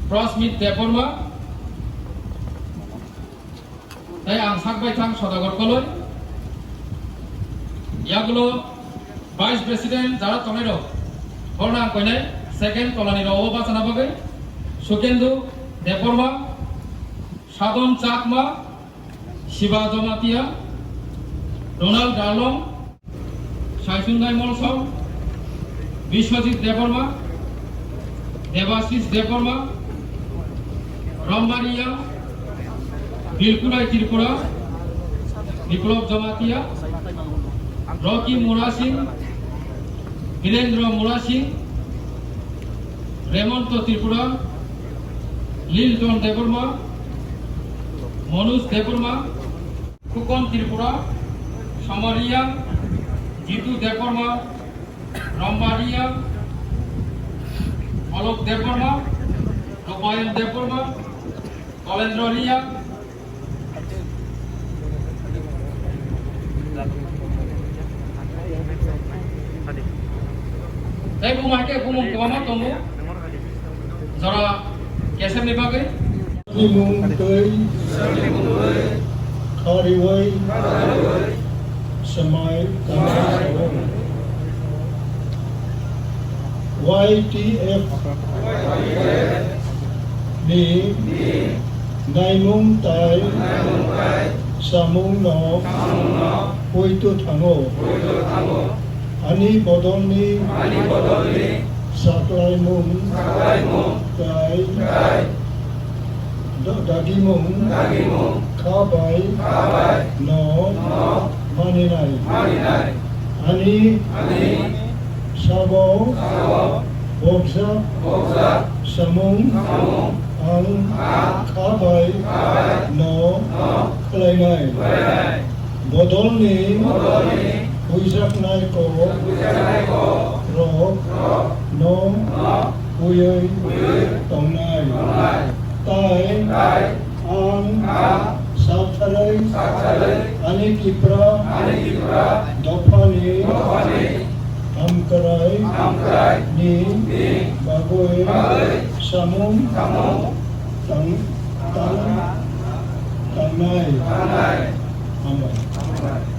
प्रस्मित देबबर्मा তাই आं साकबाय थां सदागरखौलै ইয়াগুলো ভাইস প্রেসিডেন্ট যারা তনের হরনা কইনাই সেকেন্ড তলানি রও বাঁচানা বাগে সুকেন্দু দেববর্মা সাধন চাকমা শিবা জমাতিয়া ডোনাল্ড ডালং সাইসুঙ্গাই মলসং বিশ্বজিৎ দেববর্মা দেবাশিস দেববর্মা রমবাড়িয়া বিলকুরাই ত্রিপুরা বিপ্লব জমাতিয়া রকি মুরা সিং বীরেন্দ্র মুরা সিং রেমন্ত ত্রিপুরা লিলটন দেববর্মা মনোজ দেববর্মা ফুকন ত্রিপুরা সমরিয়া জিতু দেববর্মা রমবাড়িয়া অলোক দেববর্মা রূপায়ণ দেববর্মা কলেন্দ্র রিয়া এই বুমাকে বুমুং কমা তমু যারা কেসেমনি বাগে Limung tơi Khariway Samay Tamay YTF Ni Naimung Tai Samung No Huitu Thango Ani Bodoni Saklai Mung Tai Dagimung Kabai No Maninai Ani Sabo Boksa Samung Ang Kabai No Klainai Bodolni Huizak Naiko Rok No Huyay Tongnai Tai Ang Satharay Ani Kipra Dopani Amkaray Ni Bagoy Samung Tangnay Amay